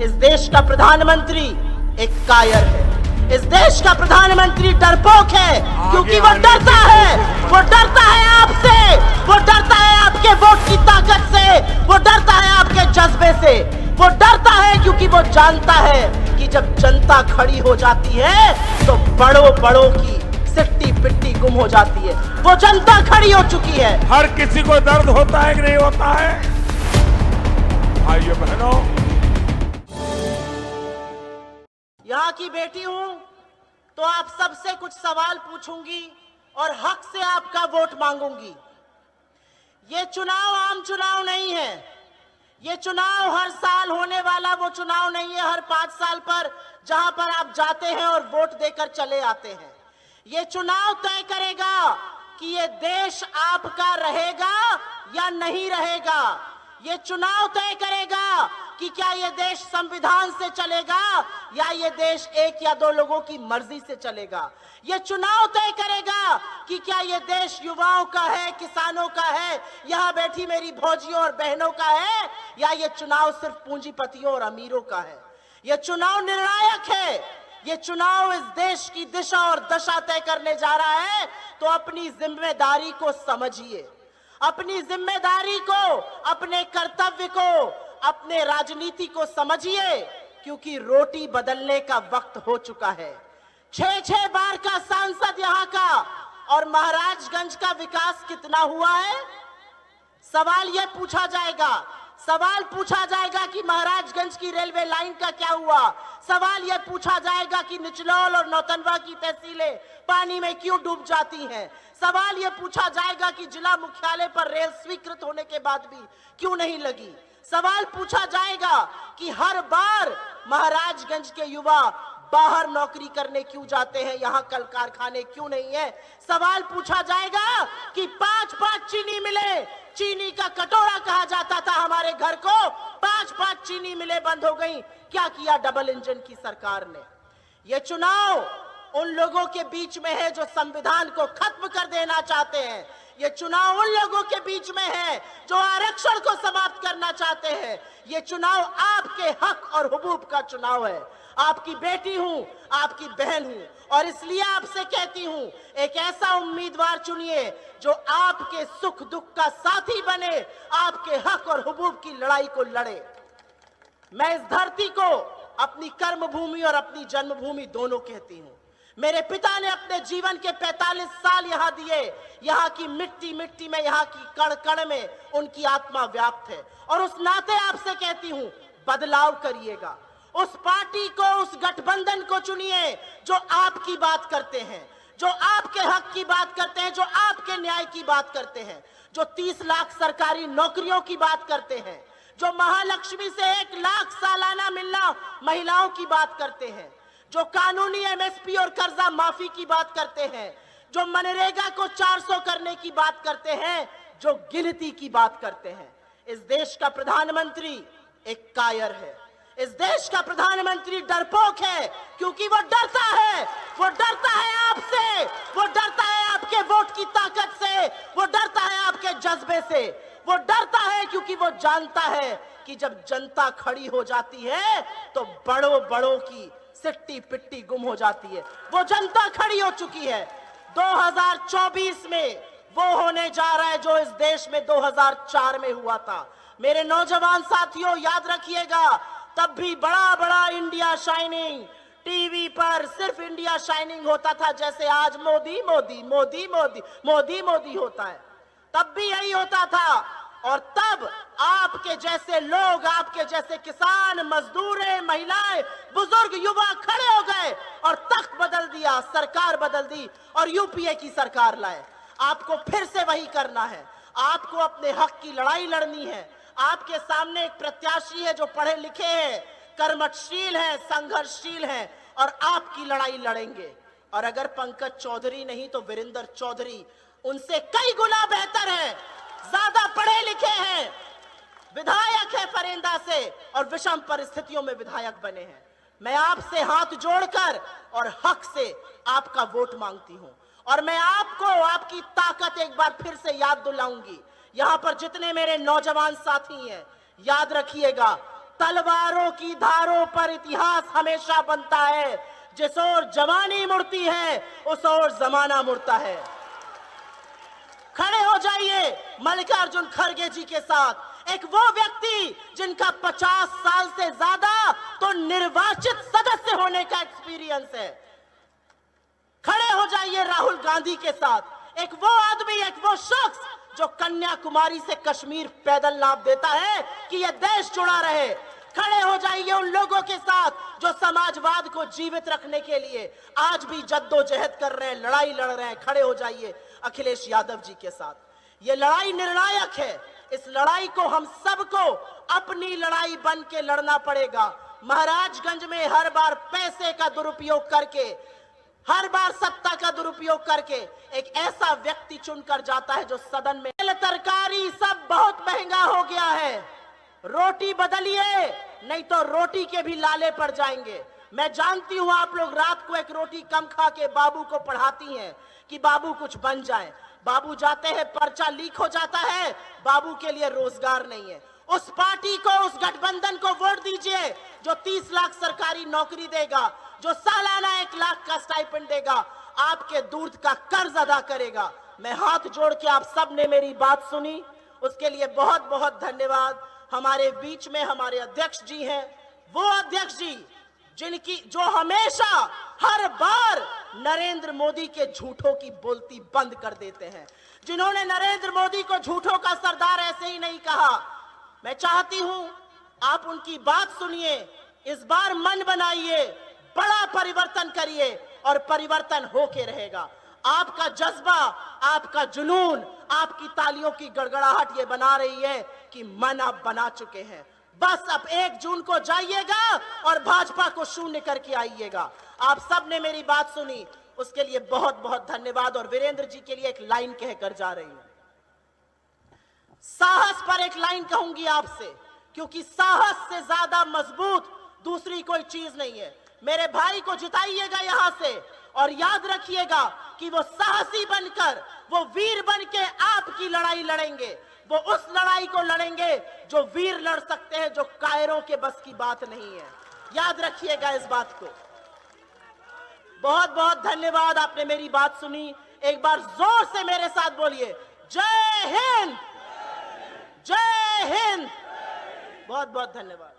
इस देश का प्रधानमंत्री एक कायर है। इस देश का प्रधानमंत्री डरपोक है, क्योंकि वो डरता है। वो डरता है आपसे, वो डरता है आपके वोट की ताकत से, वो डरता है आपके जज्बे से, वो डरता है क्योंकि वो जानता है कि जब जनता खड़ी हो जाती है तो बड़ों बड़ों की सिट्टी पिट्टी गुम हो जाती है। वो जनता खड़ी हो चुकी है। हर किसी को दर्द होता है कि नहीं होता है? भाइयों बहनों, यहाँ की बेटी हूं तो आप सबसे कुछ सवाल पूछूंगी और हक से आपका वोट मांगूंगी। ये चुनाव आम चुनाव नहीं है। ये चुनाव हर साल होने वाला वो चुनाव नहीं है, हर 5 साल पर जहां पर आप जाते हैं और वोट देकर चले आते हैं। ये चुनाव तय करेगा कि ये देश आपका रहेगा या नहीं रहेगा। ये चुनाव तय करेगा कि क्या ये देश संविधान से चलेगा या ये देश 1 या 2 लोगों की मर्जी से चलेगा। ये चुनाव तय करेगा कि क्या ये देश युवाओं का है, किसानों का है, यहाँ बैठी मेरी भौजियों और बहनों का है, या ये चुनाव सिर्फ पूंजीपतियों और अमीरों का है। ये चुनाव निर्णायक है। ये चुनाव इस देश की दिशा और दशा तय करने जा रहा है। तो अपनी जिम्मेदारी को समझिए, अपनी जिम्मेदारी को, अपने कर्तव्य को, अपने राजनीति को समझिए, क्योंकि रोटी बदलने का वक्त हो चुका है। 6 बार का सांसद यहाँ का, और महाराजगंज का विकास कितना हुआ है? सवाल यह पूछा जाएगा। सवाल पूछा जाएगा कि महाराजगंज की रेलवे लाइन का क्या हुआ। सवाल यह पूछा जाएगा कि निचलौल और नौतनवा की तहसीलें पानी में क्यों डूब जाती हैं। सवाल यह पूछा जाएगा कि जिला मुख्यालय पर रेल स्वीकृत होने के बाद भी क्यों नहीं लगी। सवाल पूछा जाएगा कि हर बार महाराजगंज के युवा बाहर नौकरी करने क्यों जाते हैं, यहाँ कल कारखाने क्यों नहीं है। सवाल पूछा जाएगा कि 5-5 चीनी मिले, चीनी का कटोरा कहा जाता था हमारे घर को, 5-5 चीनी मिले बंद हो गई। क्या किया डबल इंजन की सरकार ने? यह चुनाव उन लोगों के बीच में है जो संविधान को खत्म कर देना चाहते हैं। ये चुनाव उन लोगों के बीच में है जो आरक्षण को समाप्त करना चाहते हैं। ये चुनाव आपके हक और हुकूक का चुनाव है। आपकी बेटी हूं, आपकी बहन हूं, और इसलिए आपसे कहती हूं, एक ऐसा उम्मीदवार चुनिए जो आपके सुख दुख का साथी बने, आपके हक और हुकूक की लड़ाई को लड़े। मैं इस धरती को अपनी कर्म भूमि और अपनी जन्मभूमि दोनों कहती हूं। मेरे पिता ने अपने जीवन के 45 साल यहाँ दिए। यहाँ की मिट्टी मिट्टी में, यहाँ की कण कण में उनकी आत्मा व्याप्त है, और उस नाते आपसे कहती हूं, बदलाव करिएगा। उस पार्टी को, उस गठबंधन को चुनिए जो आपकी बात करते हैं, जो आपके हक की बात करते हैं, जो आपके न्याय की बात करते हैं, जो 30 लाख सरकारी नौकरियों की बात करते हैं, जो महालक्ष्मी से 1 लाख सालाना मिलना महिलाओं की बात करते हैं, जो कानूनी एमएसपी और कर्जा माफी की बात करते हैं, जो मनरेगा को 400 करने की बात करते हैं, जो गिनती की बात करते हैं। इस देश का प्रधानमंत्री एक कायर है। इस देश का प्रधानमंत्री डरपोक है, क्योंकि वो डरता है। वो डरता है आपसे, वो डरता है आपके वोट की ताकत से, वो डरता है आपके जज्बे से, वो डरता है क्योंकि वो जानता है कि जब जनता खड़ी हो जाती है तो बड़ों बड़ों की सिट्टी पिट्टी गुम हो जाती है। वो जनता खड़ी हो चुकी है। 2024 में वो होने जा रहा है जो इस देश में 2004 में हुआ था। मेरे नौजवान साथियों, याद रखिएगा, तब भी बड़ा बड़ा इंडिया शाइनिंग, टीवी पर सिर्फ इंडिया शाइनिंग होता था, जैसे आज मोदी मोदी मोदी मोदी मोदी मोदी होता है। तब भी यही होता था, और तब आपके जैसे लोग, आपके जैसे किसान, मजदूरें, महिलाएं, बुजुर्ग, युवा खड़े हो गए और तख्त बदल दिया, सरकार बदल दी और यूपीए की सरकार लाए। आपको फिर से वही करना है। आपको अपने हक की लड़ाई लड़नी है। आपके सामने एक प्रत्याशी है जो पढ़े लिखे हैं, कर्मठशील है, संघर्षशील है, और आपकी लड़ाई लड़ेंगे। और अगर पंकज चौधरी नहीं तो वीरेंद्र चौधरी उनसे कई गुना बेहतर है, ज्यादा पढ़े लिखे हैं, विधायक है फरेंदा से, और विषम परिस्थितियों में विधायक बने हैं। मैं आपसे हाथ जोड़कर और हक से आपका वोट मांगती हूं, और मैं आपको आपकी ताकत एक बार फिर से याद दिलाऊंगी। यहां पर जितने मेरे नौजवान साथी हैं, याद रखिएगा, तलवारों की धारों पर इतिहास हमेशा बनता है। जिस ओर जवानी मुड़ती है उस ओर जमाना मुड़ता है। खड़े हो जाइए मल्लिकार्जुन खड़गे जी के साथ, एक वो व्यक्ति जिनका 50 साल से ज्यादा तो निर्वाचित सदस्य होने का एक्सपीरियंस है। खड़े हो जाइए राहुल गांधी के साथ, एक वो आदमी, एक वो शख्स जो कन्याकुमारी से कश्मीर पैदल नाप देता है कि यह देश जुड़ा रहे। खड़े हो जाइए उन लोगों के साथ जो समाजवाद को जीवित रखने के लिए आज भी जद्दोजहद कर रहे हैं, लड़ाई लड़ रहे हैं। खड़े हो जाइए अखिलेश यादव जी के साथ। यह लड़ाई निर्णायक है। इस लड़ाई को हम सबको अपनी लड़ाई बन के लड़ना पड़ेगा। महाराजगंज में हर बार पैसे का दुरुपयोग करके, हर बार सत्ता का दुरुपयोग करके एक ऐसा व्यक्ति चुनकर जाता है जो सदन में, तरकारी सब बहुत महंगा हो गया है, रोटी बदलिए नहीं तो रोटी के भी लाले पड़ जाएंगे। मैं जानती हूं आप लोग रात को एक रोटी कम खा के बाबू को पढ़ाती हैं कि बाबू कुछ बन जाए। बाबू जाते हैं, पर्चा लीक हो जाता है, बाबू के लिए रोजगार नहीं है। उस पार्टी को, उस गठबंधन को वोट दीजिए जो 30 लाख सरकारी नौकरी देगा, जो सालाना 1 लाख का स्टाइपेंड देगा, आपके दूध का कर्ज अदा करेगा। मैं हाथ जोड़ के, आप सब ने मेरी बात सुनी, उसके लिए बहुत बहुत धन्यवाद। हमारे बीच में हमारे अध्यक्ष जी हैं, वो अध्यक्ष जी जो हमेशा हर बार नरेंद्र मोदी के झूठों की बोलती बंद कर देते हैं, जिन्होंने नरेंद्र मोदी को झूठों का सरदार ऐसे ही नहीं कहा। मैं चाहती हूं आप उनकी बात सुनिए, इस बार मन बनाइए, बड़ा परिवर्तन करिए और परिवर्तन होके रहेगा। आपका जज्बा, आपका जुनून, आपकी तालियों की गड़गड़ाहट ये बना रही है कि मन आप बना चुके हैं। बस अब 1 जून को जाइएगा और भाजपा को शून्य करके आइएगा। आप सब ने मेरी बात सुनी, उसके लिए बहुत बहुत धन्यवाद। और वीरेंद्र जी के लिए एक लाइन कहकर जा रही हूं, साहस पर एक लाइन कहूंगी आपसे, क्योंकि साहस से ज्यादा मजबूत दूसरी कोई चीज नहीं है। मेरे भाई को जिताइएगा यहां से और याद रखिएगा कि वो साहसी बनकर, वो वीर बनके आपकी लड़ाई लड़ेंगे। वो उस लड़ाई को लड़ेंगे जो वीर लड़ सकते हैं, जो कायरों के बस की बात नहीं है। याद रखिएगा इस बात को। बहुत बहुत धन्यवाद, आपने मेरी बात सुनी। एक बार जोर से मेरे साथ बोलिए, जय हिंद, जय हिंद। बहुत बहुत धन्यवाद।